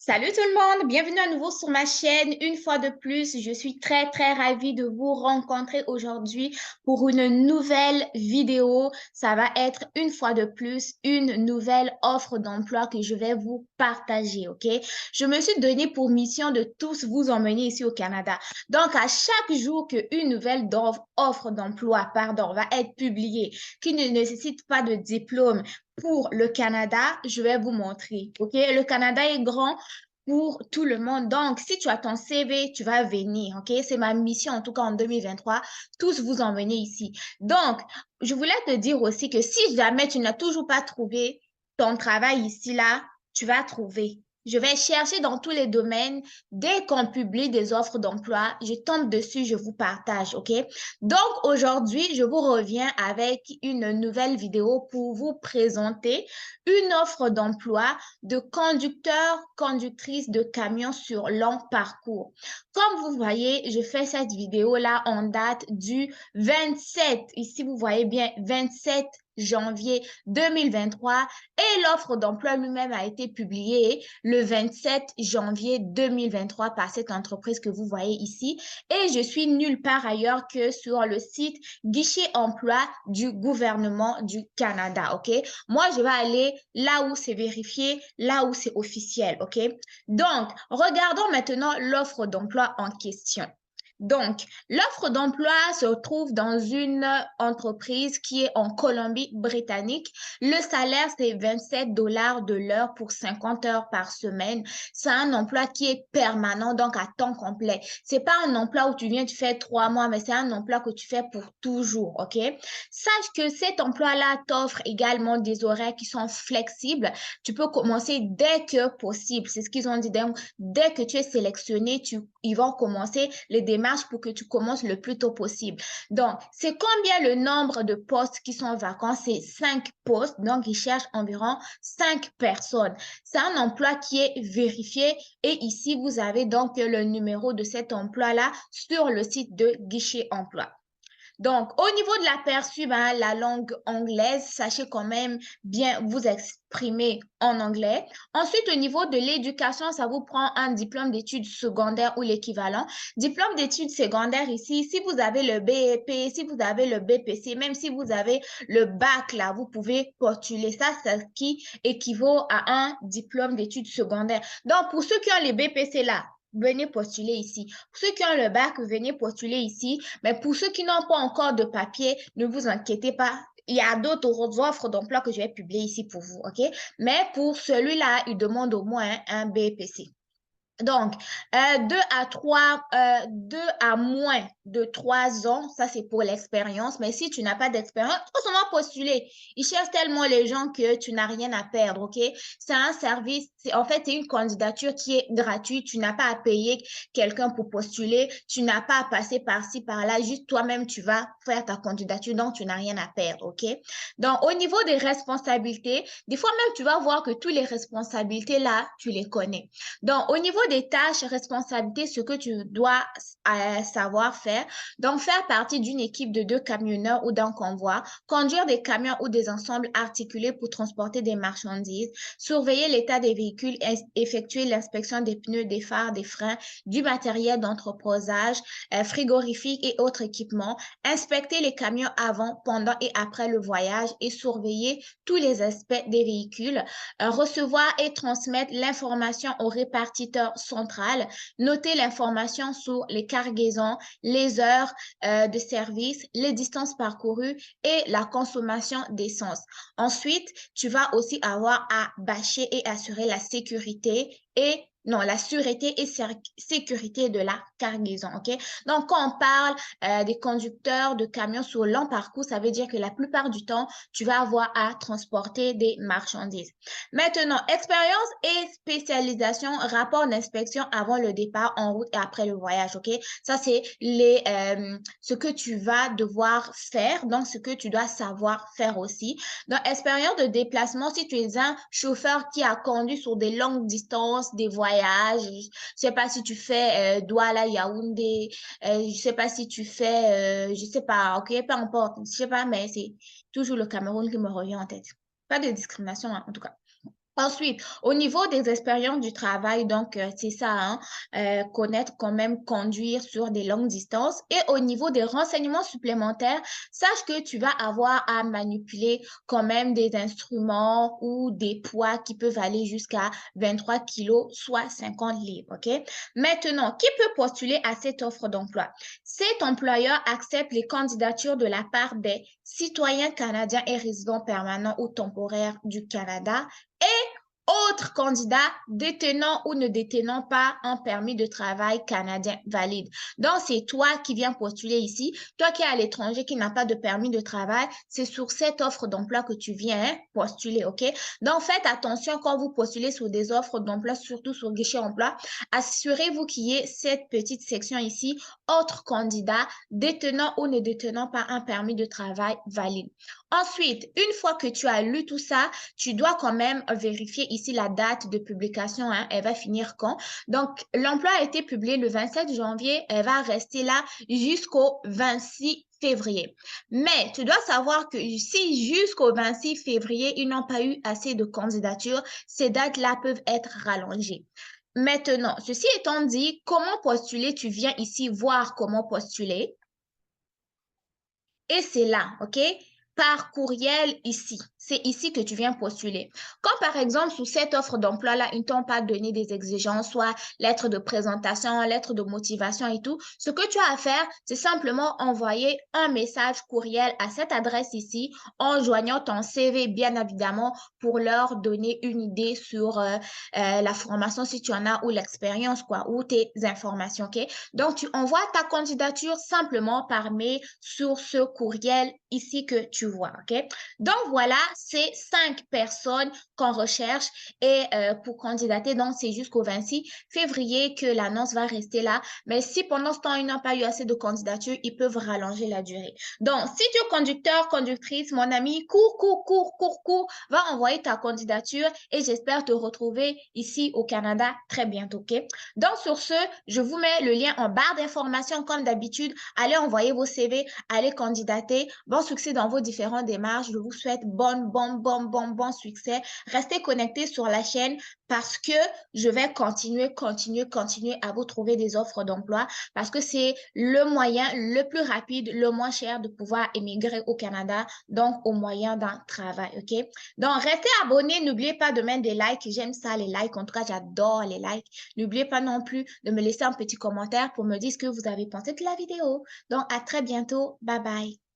Salut tout le monde, bienvenue à nouveau sur ma chaîne. Une fois de plus, je suis très ravie de vous rencontrer aujourd'hui pour une nouvelle vidéo. Ça va être une fois de plus une nouvelle offre d'emploi que je vais vous partager, ok? Je me suis donné pour mission de tous vous emmener ici au Canada. Donc, à chaque jour qu'une nouvelle offre d'emploi, va être publiée, qui ne nécessite pas de diplôme, pour le Canada, je vais vous montrer. OK? Le Canada est grand pour tout le monde. Donc, si tu as ton CV, tu vas venir. OK? C'est ma mission, en tout cas en 2023, tous vous emmener ici. Donc, je voulais te dire aussi que si jamais tu n'as toujours pas trouvé ton travail ici, là, tu vas trouver. Je vais chercher dans tous les domaines. Dès qu'on publie des offres d'emploi, je tombe dessus, je vous partage, OK? Donc, aujourd'hui, je vous reviens avec une nouvelle vidéo pour vous présenter une offre d'emploi de conducteur, conductrice de camions sur long parcours. Comme vous voyez, je fais cette vidéo-là en date du 27. Ici, vous voyez bien 27 janvier 2023 et l'offre d'emploi lui-même a été publiée le 27 janvier 2023 par cette entreprise que vous voyez ici et je suis nulle part ailleurs que sur le site Guichet emploi du gouvernement du Canada, OK? Moi, je vais aller là où c'est vérifié, là où c'est officiel, OK? Donc, regardons maintenant l'offre d'emploi en question. Donc, l'offre d'emploi se trouve dans une entreprise qui est en Colombie-Britannique. Le salaire, c'est 27 dollars de l'heure pour 50 heures par semaine. C'est un emploi qui est permanent, donc à temps complet. C'est pas un emploi où tu viens, tu fais 3 mois, mais c'est un emploi que tu fais pour toujours, OK? Sache que cet emploi-là t'offre également des horaires qui sont flexibles. Tu peux commencer dès que possible. C'est ce qu'ils ont dit. Donc, dès que tu es sélectionné, ils vont commencer les démarches pour que tu commences le plus tôt possible. Donc, c'est combien le nombre de postes qui sont vacants? C'est 5 postes. Donc, ils cherchent environ 5 personnes. C'est un emploi qui est vérifié et ici, vous avez donc le numéro de cet emploi-là sur le site de Guichet Emploi. Donc, au niveau de l'aperçu, ben, la langue anglaise, sachez quand même bien vous exprimer en anglais. Ensuite, au niveau de l'éducation, ça vous prend un diplôme d'études secondaires ou l'équivalent. Diplôme d'études secondaires ici, si vous avez le BEP, si vous avez le BPC, même si vous avez le bac là, vous pouvez postuler ça, ce qui équivaut à un diplôme d'études secondaires. Donc, pour ceux qui ont les BPC là, venez postuler ici. Pour ceux qui ont le bac, venez postuler ici. Mais pour ceux qui n'ont pas encore de papier, ne vous inquiétez pas. Il y a d'autres offres d'emploi que je vais publier ici pour vous, OK? Mais pour celui-là, il demande au moins un BPC. Donc, 2 à moins de 3 ans, ça c'est pour l'expérience. Mais si tu n'as pas d'expérience, tu peux seulement postuler. Ils cherchent tellement les gens que tu n'as rien à perdre, OK? C'est un service, en fait, c'est une candidature qui est gratuite. Tu n'as pas à payer quelqu'un pour postuler. Tu n'as pas à passer par-ci, par-là. Juste toi-même, tu vas faire ta candidature, donc tu n'as rien à perdre, OK? Donc, au niveau des responsabilités, des fois même, tu vas voir que toutes les responsabilités là, tu les connais. Donc, au niveau des tâches, responsabilités, ce que tu dois savoir faire, donc faire partie d'une équipe de 2 camionneurs ou d'un convoi, conduire des camions ou des ensembles articulés pour transporter des marchandises, surveiller l'état des véhicules, effectuer l'inspection des pneus, des phares, des freins, du matériel d'entreposage, frigorifique et autres équipements, inspecter les camions avant, pendant et après le voyage et surveiller tous les aspects des véhicules, recevoir et transmettre l'information au répartiteur central, noter l'information sur les cargaisons, les heures de service, les distances parcourues et la consommation d'essence. Ensuite, tu vas aussi avoir à bâcher et assurer la sécurité et non, la sûreté et sécurité de la cargaison, OK? Donc, quand on parle des conducteurs de camions sur long parcours, ça veut dire que la plupart du temps, tu vas avoir à transporter des marchandises. Maintenant, expérience et spécialisation, rapport d'inspection avant le départ, en route et après le voyage, OK? Ça, c'est ce que tu vas devoir faire, donc ce que tu dois savoir faire aussi. Donc, expérience de déplacement, si tu es un chauffeur qui a conduit sur des longues distances, des voyages, je sais pas si tu fais Douala, Yaoundé, je sais pas si tu fais, je sais pas, OK, peu importe, je sais pas, mais c'est toujours le Cameroun qui me revient en tête. Pas de discrimination, hein, en tout cas. Ensuite, au niveau des expériences du travail, donc c'est ça, hein, connaître quand même conduire sur des longues distances. Et au niveau des renseignements supplémentaires, sache que tu vas avoir à manipuler quand même des instruments ou des poids qui peuvent aller jusqu'à 23 kilos, soit 50 livres, OK? Maintenant, qui peut postuler à cette offre d'emploi? Cet employeur accepte les candidatures de la part des citoyens canadiens et résidents permanents ou temporaires du Canada autres candidats détenant ou ne détenant pas un permis de travail canadien valide. Donc, c'est toi qui viens postuler ici. Toi qui es à l'étranger, qui n'a pas de permis de travail, c'est sur cette offre d'emploi que tu viens postuler, OK? Donc, faites attention quand vous postulez sur des offres d'emploi, surtout sur Guichet Emploi. Assurez-vous qu'il y ait cette petite section ici, autres candidats détenant ou ne détenant pas un permis de travail valide. Ensuite, une fois que tu as lu tout ça, tu dois quand même vérifier ici la date de publication, hein, elle va finir quand. Donc, l'emploi a été publié le 27 janvier, elle va rester là jusqu'au 26 février. Mais tu dois savoir que si jusqu'au 26 février, ils n'ont pas eu assez de candidatures, ces dates-là peuvent être rallongées. Maintenant, ceci étant dit, comment postuler? Tu viens ici voir comment postuler. Et c'est là, OK? Par courriel ici. C'est ici que tu viens postuler. Quand par exemple, sous cette offre d'emploi-là, ils ne t'ont pas donné des exigences, soit lettre de présentation, lettre de motivation et tout, ce que tu as à faire, c'est simplement envoyer un message courriel à cette adresse ici en joignant ton CV, bien évidemment, pour leur donner une idée sur la formation si tu en as ou l'expérience, quoi, ou tes informations, OK? Donc, tu envoies ta candidature simplement par mail sur ce courriel ici que tu vois, OK? Donc, voilà, c'est 5 personnes qu'on recherche et pour candidater, donc c'est jusqu'au 26 février que l'annonce va rester là. Mais si pendant ce temps, ils n'ont pas eu assez de candidatures, ils peuvent rallonger la durée. Donc, si tu es conducteur, conductrice, mon ami, cours, va envoyer ta candidature et j'espère te retrouver ici au Canada très bientôt, OK? Donc, sur ce, je vous mets le lien en barre d'informations comme d'habitude. Allez envoyer vos CV, allez candidater. Bon succès dans vos différentes démarches. Je vous souhaite bon succès. Restez connectés sur la chaîne parce que je vais continuer à vous trouver des offres d'emploi parce que c'est le moyen le plus rapide, le moins cher de pouvoir émigrer au Canada, donc au moyen d'un travail, OK? Donc, restez abonnés. N'oubliez pas de mettre des likes. J'aime ça, les likes. En tout cas, j'adore les likes. N'oubliez pas non plus de me laisser un petit commentaire pour me dire ce que vous avez pensé de la vidéo. Donc, à très bientôt. Bye bye.